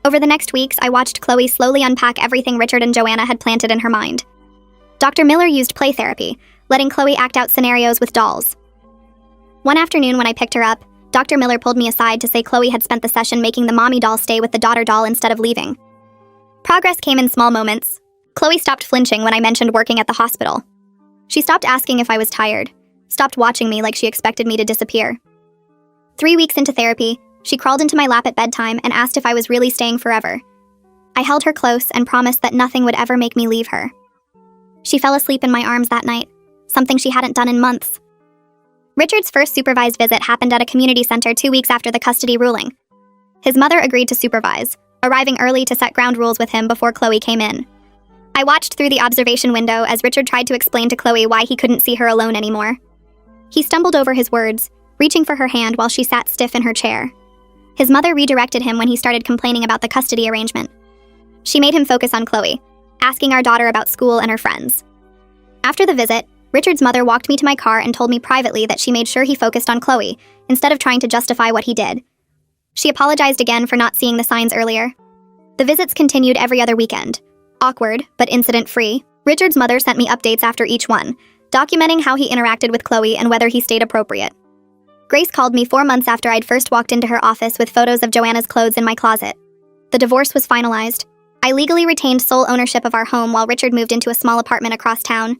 Over the next weeks, I watched Chloe slowly unpack everything Richard and Joanna had planted in her mind. Dr. Miller used play therapy, letting Chloe act out scenarios with dolls. One afternoon when I picked her up, Dr. Miller pulled me aside to say Chloe had spent the session making the mommy doll stay with the daughter doll instead of leaving. Progress came in small moments. Chloe stopped flinching when I mentioned working at the hospital. She stopped asking if I was tired, stopped watching me like she expected me to disappear. 3 weeks into therapy, she crawled into my lap at bedtime and asked if I was really staying forever. I held her close and promised that nothing would ever make me leave her. She fell asleep in my arms that night, something she hadn't done in months. Richard's first supervised visit happened at a community center 2 weeks after the custody ruling. His mother agreed to supervise, arriving early to set ground rules with him before Chloe came in. I watched through the observation window as Richard tried to explain to Chloe why he couldn't see her alone anymore. He stumbled over his words, reaching for her hand while she sat stiff in her chair. His mother redirected him when he started complaining about the custody arrangement. She made him focus on Chloe, asking our daughter about school and her friends. After the visit, Richard's mother walked me to my car and told me privately that she made sure he focused on Chloe, instead of trying to justify what he did. She apologized again for not seeing the signs earlier. The visits continued every other weekend. Awkward, but incident-free, Richard's mother sent me updates after each one, documenting how he interacted with Chloe and whether he stayed appropriate. Grace called me 4 months after I'd first walked into her office with photos of Joanna's clothes in my closet. The divorce was finalized. I legally retained sole ownership of our home while Richard moved into a small apartment across town.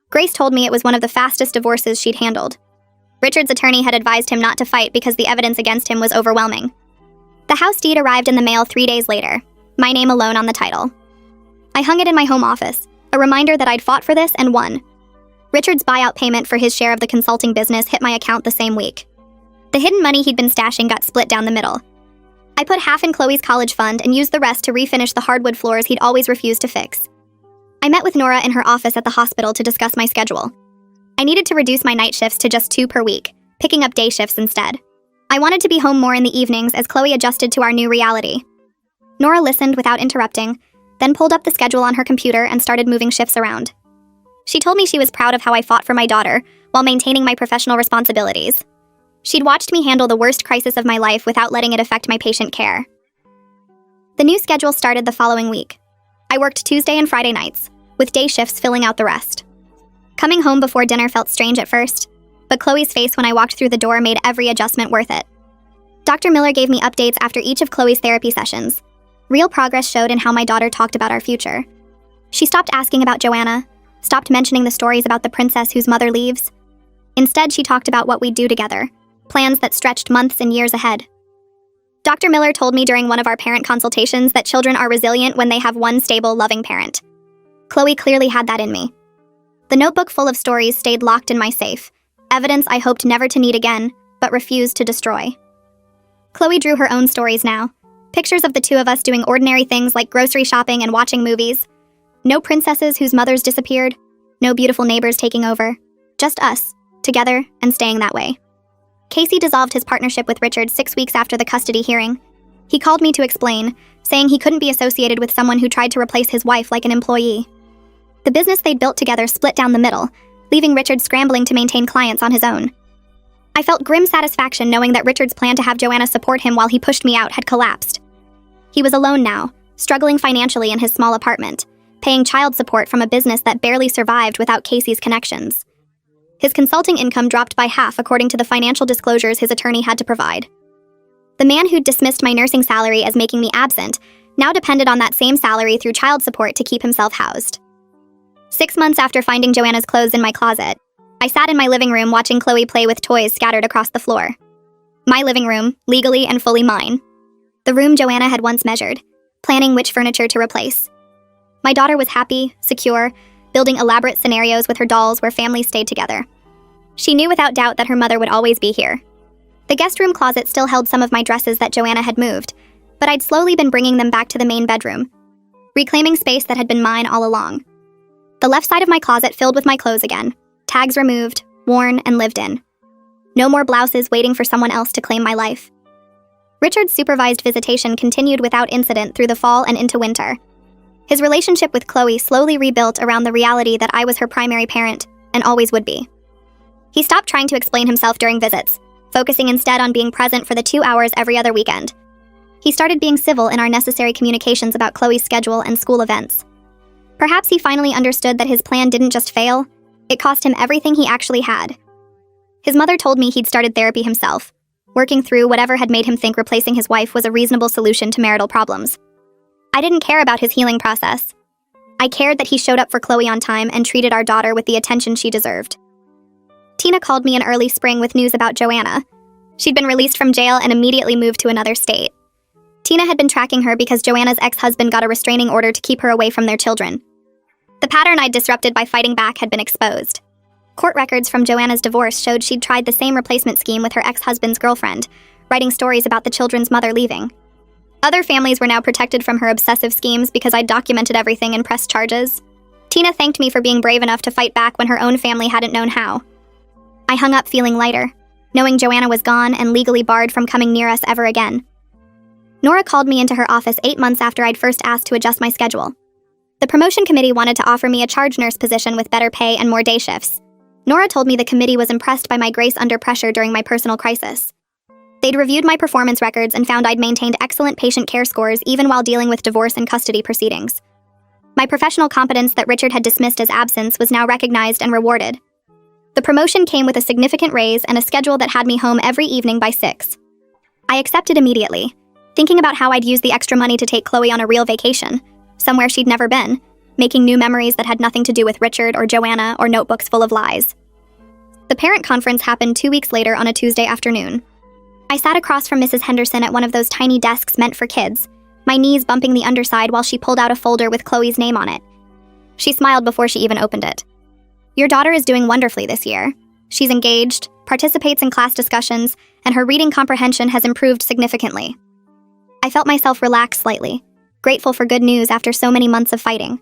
Grace told me it was one of the fastest divorces she'd handled. Richard's attorney had advised him not to fight because the evidence against him was overwhelming. The house deed arrived in the mail 3 days later, my name alone on the title. I hung it in my home office, a reminder that I'd fought for this and won. Richard's buyout payment for his share of the consulting business hit my account the same week. The hidden money he'd been stashing got split down the middle. I put half in Chloe's college fund and used the rest to refinish the hardwood floors he'd always refused to fix. I met with Nora in her office at the hospital to discuss my schedule. I needed to reduce my night shifts to just 2 per week, picking up day shifts instead. I wanted to be home more in the evenings as Chloe adjusted to our new reality. Nora listened without interrupting, then pulled up the schedule on her computer and started moving shifts around. She told me she was proud of how I fought for my daughter while maintaining my professional responsibilities. She'd watched me handle the worst crisis of my life without letting it affect my patient care. The new schedule started the following week. I worked Tuesday and Friday nights, with day shifts filling out the rest. Coming home before dinner felt strange at first, but Chloe's face when I walked through the door made every adjustment worth it. Dr. Miller gave me updates after each of Chloe's therapy sessions. Real progress showed in how my daughter talked about our future. She stopped asking about Joanna, stopped mentioning the stories about the princess whose mother leaves. Instead, she talked about what we'd do together, plans that stretched months and years ahead. Dr. Miller told me during one of our parent consultations that children are resilient when they have one stable, loving parent. Chloe clearly had that in me. The notebook full of stories stayed locked in my safe, evidence I hoped never to need again, but refused to destroy. Chloe drew her own stories now, pictures of the two of us doing ordinary things like grocery shopping and watching movies. No princesses whose mothers disappeared, no beautiful neighbors taking over, just us, together and staying that way. Casey dissolved his partnership with Richard 6 weeks after the custody hearing. He called me to explain, saying he couldn't be associated with someone who tried to replace his wife like an employee. The business they'd built together split down the middle, leaving Richard scrambling to maintain clients on his own. I felt grim satisfaction knowing that Richard's plan to have Joanna support him while he pushed me out had collapsed. He was alone now, struggling financially in his small apartment, paying child support from a business that barely survived without Casey's connections. His consulting income dropped by half according to the financial disclosures his attorney had to provide. The man who'd dismissed my nursing salary as making me absent now depended on that same salary through child support to keep himself housed. 6 months after finding Joanna's clothes in my closet, I sat in my living room watching Chloe play with toys scattered across the floor. My living room, legally and fully mine. The room Joanna had once measured. planning which furniture to replace. My daughter was happy, secure, building elaborate scenarios with her dolls where families stayed together. She knew without doubt that her mother would always be here. The guest room closet still held some of my dresses that Joanna had moved, but I'd slowly been bringing them back to the main bedroom, reclaiming space that had been mine all along. The left side of my closet filled with my clothes again, tags removed, worn, and lived in. No more blouses waiting for someone else to claim my life. Richard's supervised visitation continued without incident through the fall and into winter. His relationship with Chloe slowly rebuilt around the reality that I was her primary parent, and always would be. He stopped trying to explain himself during visits, focusing instead on being present for the 2 hours every other weekend. He started being civil in our necessary communications about Chloe's schedule and school events. Perhaps he finally understood that his plan didn't just fail, it cost him everything he actually had. His mother told me he'd started therapy himself, working through whatever had made him think replacing his wife was a reasonable solution to marital problems. I didn't care about his healing process. I cared that he showed up for Chloe on time and treated our daughter with the attention she deserved. Tina called me in early spring with news about Joanna. She'd been released from jail and immediately moved to another state. Tina had been tracking her because Joanna's ex-husband got a restraining order to keep her away from their children. The pattern I'd disrupted by fighting back had been exposed. Court records from Joanna's divorce showed she'd tried the same replacement scheme with her ex-husband's girlfriend, writing stories about the children's mother leaving. Other families were now protected from her obsessive schemes because I'd documented everything and pressed charges. Tina thanked me for being brave enough to fight back when her own family hadn't known how. I hung up feeling lighter, knowing Joanna was gone and legally barred from coming near us ever again. Nora called me into her office 8 months after I'd first asked to adjust my schedule. The promotion committee wanted to offer me a charge nurse position with better pay and more day shifts. Nora told me the committee was impressed by my grace under pressure during my personal crisis. They'd reviewed my performance records and found I'd maintained excellent patient care scores even while dealing with divorce and custody proceedings. My professional competence that Richard had dismissed as absence was now recognized and rewarded. The promotion came with a significant raise and a schedule that had me home every evening by 6. I accepted immediately, thinking about how I'd use the extra money to take Chloe on a real vacation, somewhere she'd never been, making new memories that had nothing to do with Richard or Joanna or notebooks full of lies. The parent conference happened 2 weeks later on a Tuesday afternoon. I sat across from Mrs. Henderson at one of those tiny desks meant for kids, my knees bumping the underside while she pulled out a folder with Chloe's name on it. She smiled before she even opened it. "Your daughter is doing wonderfully this year. She's engaged, participates in class discussions, and her reading comprehension has improved significantly." I felt myself relax slightly, grateful for good news after so many months of fighting.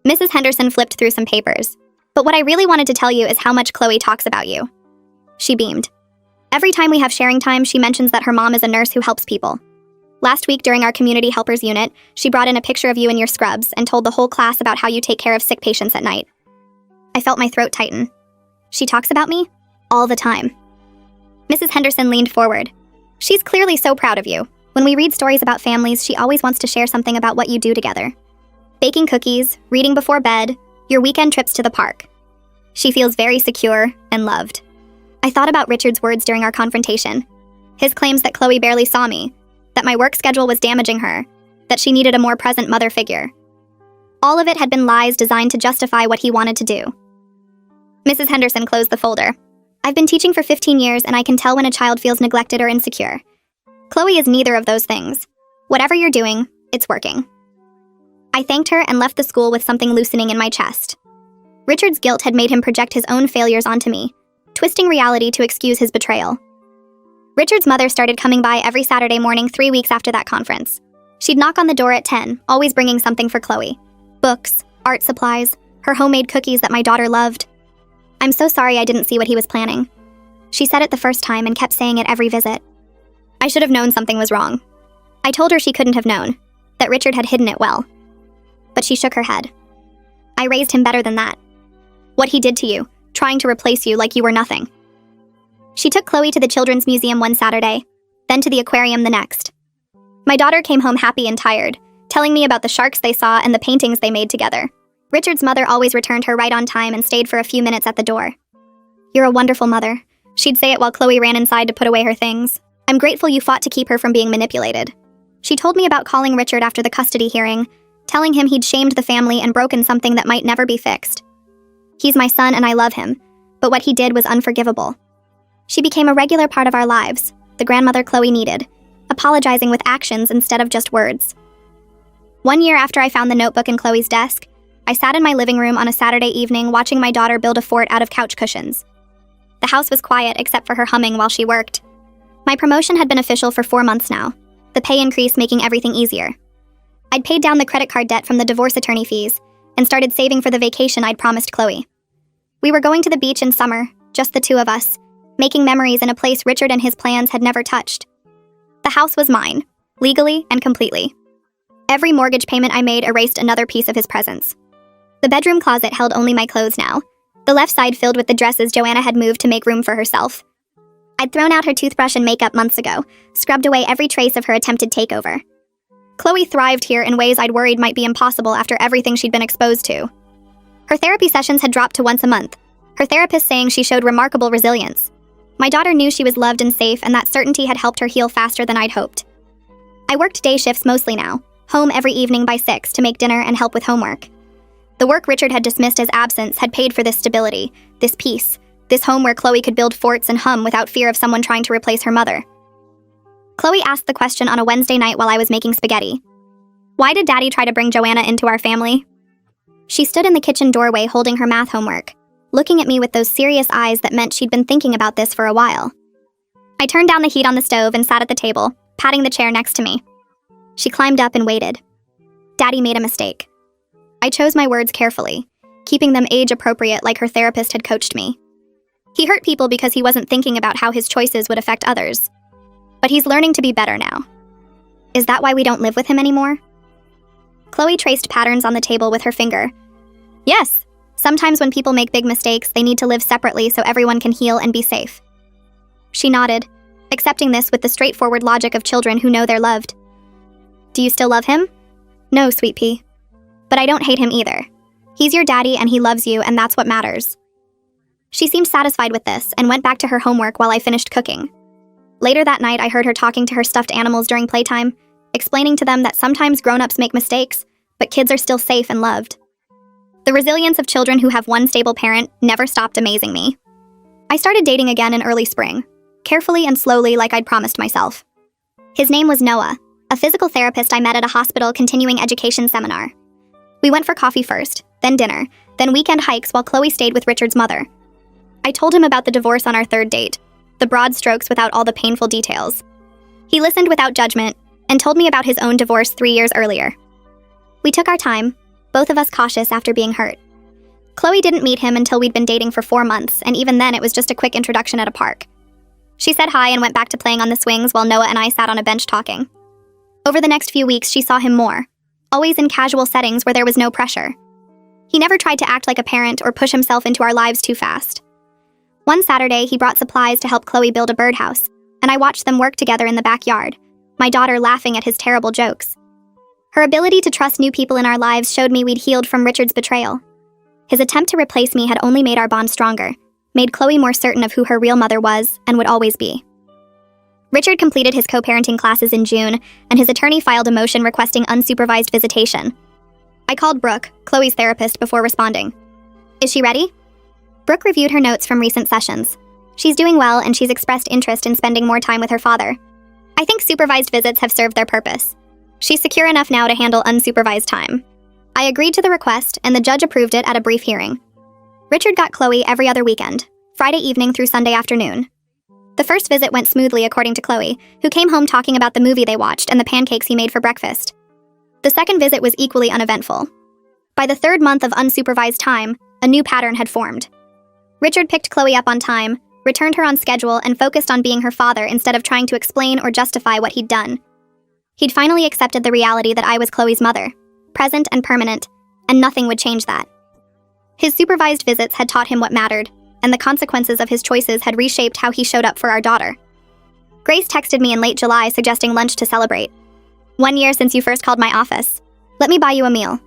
Mrs. Henderson flipped through some papers. "But what I really wanted to tell you is how much Chloe talks about you." She beamed. "Every time we have sharing time, she mentions that her mom is a nurse who helps people. Last week during our community helpers unit, she brought in a picture of you in your scrubs and told the whole class about how you take care of sick patients at night." I felt my throat tighten. "She talks about me? All the time." Mrs. Henderson leaned forward. "She's clearly so proud of you. When we read stories about families, she always wants to share something about what you do together. Baking cookies, reading before bed, your weekend trips to the park. She feels very secure and loved." I thought about Richard's words during our confrontation. His claims that Chloe barely saw me, that my work schedule was damaging her, that she needed a more present mother figure. All of it had been lies designed to justify what he wanted to do. Mrs. Henderson closed the folder. "I've been teaching for 15 years and I can tell when a child feels neglected or insecure. Chloe is neither of those things. Whatever you're doing, it's working." I thanked her and left the school with something loosening in my chest. Richard's guilt had made him project his own failures onto me, twisting reality to excuse his betrayal. Richard's mother started coming by every Saturday morning 3 weeks after that conference. She'd knock on the door at 10, always bringing something for Chloe. Books, art supplies, her homemade cookies that my daughter loved. "I'm so sorry I didn't see what he was planning." She said it the first time and kept saying it every visit. I should have known something was wrong. I told her she couldn't have known, that Richard had hidden it well. But she shook her head. "I raised him better than that. What he did to you, trying to replace you like you were nothing." She took Chloe to the Children's Museum one Saturday, then to the aquarium the next. My daughter came home happy and tired, telling me about the sharks they saw and the paintings they made together. Richard's mother always returned her right on time and stayed for a few minutes at the door. "You're a wonderful mother," she'd say it while Chloe ran inside to put away her things. "I'm grateful you fought to keep her from being manipulated." She told me about calling Richard after the custody hearing, telling him he'd shamed the family and broken something that might never be fixed. "He's my son and I love him, but what he did was unforgivable." She became a regular part of our lives, the grandmother Chloe needed, apologizing with actions instead of just words. 1 year after I found the notebook in Chloe's desk, I sat in my living room on a Saturday evening watching my daughter build a fort out of couch cushions. The house was quiet except for her humming while she worked. My promotion had been official for 4 months now, the pay increase making everything easier. I'd paid down the credit card debt from the divorce attorney fees and started saving for the vacation I'd promised Chloe. We were going to the beach in summer, just the two of us, making memories in a place Richard and his plans had never touched. The house was mine, legally and completely. Every mortgage payment I made erased another piece of his presence. The bedroom closet held only my clothes now, the left side filled with the dresses Joanna had moved to make room for herself. I'd thrown out her toothbrush and makeup months ago, scrubbed away every trace of her attempted takeover. Chloe thrived here in ways I'd worried might be impossible after everything she'd been exposed to. Her therapy sessions had dropped to once a month, her therapist saying she showed remarkable resilience. My daughter knew she was loved and safe, and that certainty had helped her heal faster than I'd hoped. I worked day shifts mostly now, home every evening by 6 to make dinner and help with homework. The work Richard had dismissed as absence had paid for this stability, this peace, this home where Chloe could build forts and hum without fear of someone trying to replace her mother. Chloe asked the question on a Wednesday night while I was making spaghetti. Why did Daddy try to bring Joanna into our family? She stood in the kitchen doorway holding her math homework, looking at me with those serious eyes that meant she'd been thinking about this for a while. I turned down the heat on the stove and sat at the table, patting the chair next to me. She climbed up and waited. Daddy made a mistake. I chose my words carefully, keeping them age-appropriate like her therapist had coached me. He hurt people because he wasn't thinking about how his choices would affect others. But he's learning to be better now. Is that why we don't live with him anymore? Chloe traced patterns on the table with her finger. Yes, sometimes when people make big mistakes, they need to live separately so everyone can heal and be safe. She nodded, accepting this with the straightforward logic of children who know they're loved. Do you still love him? No, sweet pea. But I don't hate him either. He's your daddy and he loves you, and that's what matters. She seemed satisfied with this and went back to her homework while I finished cooking. Later that night, I heard her talking to her stuffed animals during playtime, explaining to them that sometimes grown-ups make mistakes, but kids are still safe and loved. The resilience of children who have one stable parent never stopped amazing me. I started dating again in early spring, carefully and slowly like I'd promised myself. His name was Noah, a physical therapist I met at a hospital continuing education seminar. We went for coffee first, then dinner, then weekend hikes while Chloe stayed with Richard's mother. I told him about the divorce on our third date, the broad strokes without all the painful details. He listened without judgment and told me about his own divorce 3 years earlier. We took our time, both of us cautious after being hurt. Chloe didn't meet him until we'd been dating for 4 months, and even then it was just a quick introduction at a park. She said hi and went back to playing on the swings while Noah and I sat on a bench talking. Over the next few weeks, she saw him more, always in casual settings where there was no pressure. He never tried to act like a parent or push himself into our lives too fast. One Saturday, he brought supplies to help Chloe build a birdhouse, and I watched them work together in the backyard, my daughter laughing at his terrible jokes. Her ability to trust new people in our lives showed me we'd healed from Richard's betrayal. His attempt to replace me had only made our bond stronger, made Chloe more certain of who her real mother was and would always be. Richard completed his co-parenting classes in June, and his attorney filed a motion requesting unsupervised visitation. I called Brooke, Chloe's therapist, before responding. Is she ready? Brooke reviewed her notes from recent sessions. She's doing well, and she's expressed interest in spending more time with her father. I think supervised visits have served their purpose. She's secure enough now to handle unsupervised time. I agreed to the request, and the judge approved it at a brief hearing. Richard got Chloe every other weekend, Friday evening through Sunday afternoon. The first visit went smoothly according to Chloe, who came home talking about the movie they watched and the pancakes he made for breakfast. The second visit was equally uneventful. By the third month of unsupervised time, a new pattern had formed. Richard picked Chloe up on time, returned her on schedule, and focused on being her father instead of trying to explain or justify what he'd done. He'd finally accepted the reality that I was Chloe's mother, present and permanent, and nothing would change that. His supervised visits had taught him what mattered, and the consequences of his choices had reshaped how he showed up for our daughter. Grace texted me in late July suggesting lunch to celebrate. 1 year since you first called my office. Let me buy you a meal.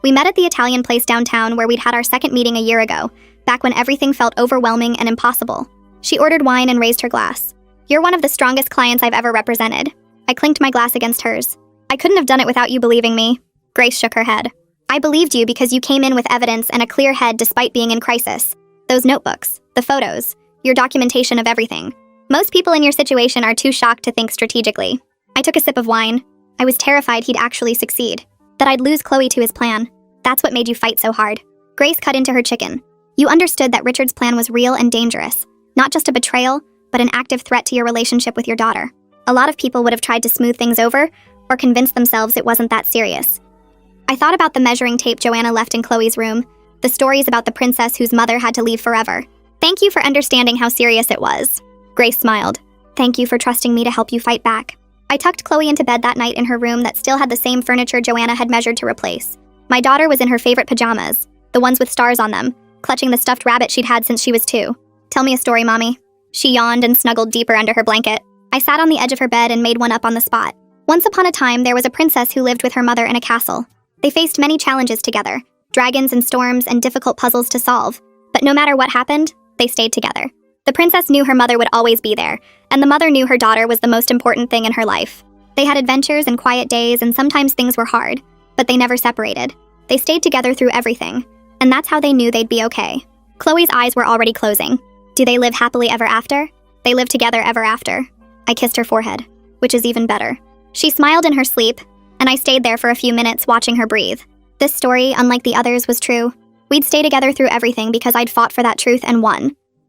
We met at the Italian place downtown where we'd had our second meeting a year ago, back when everything felt overwhelming and impossible. She ordered wine and raised her glass. You're one of the strongest clients I've ever represented. I clinked my glass against hers. I couldn't have done it without you believing me. Grace shook her head. I believed you because you came in with evidence and a clear head despite being in crisis. Those notebooks, the photos, your documentation of everything. Most people in your situation are too shocked to think strategically. I took a sip of wine. I was terrified he'd actually succeed. That I'd lose Chloe to his plan. That's what made you fight so hard. Grace cut into her chicken. You understood that Richard's plan was real and dangerous. Not just a betrayal, but an active threat to your relationship with your daughter. A lot of people would have tried to smooth things over, or convince themselves it wasn't that serious. I thought about the measuring tape Joanna left in Chloe's room, the stories about the princess whose mother had to leave forever. Thank you for understanding how serious it was. Grace smiled. Thank you for trusting me to help you fight back. I tucked Chloe into bed that night in her room that still had the same furniture Joanna had measured to replace. My daughter was in her favorite pajamas, the ones with stars on them, clutching the stuffed rabbit she'd had since she was 2. Tell me a story, Mommy. She yawned and snuggled deeper under her blanket. I sat on the edge of her bed and made one up on the spot. Once upon a time, there was a princess who lived with her mother in a castle. They faced many challenges together, dragons and storms and difficult puzzles to solve. But no matter what happened, they stayed together. The princess knew her mother would always be there, and the mother knew her daughter was the most important thing in her life. They had adventures and quiet days, and sometimes things were hard, but they never separated. They stayed together through everything, and that's how they knew they'd be okay. Chloe's eyes were already closing. Do they live happily ever after? They live together ever after. I kissed her forehead, which is even better. She smiled in her sleep, and I stayed there for a few minutes watching her breathe. This story, unlike the others, was true. We'd stay together through everything because I'd fought for that truth and won.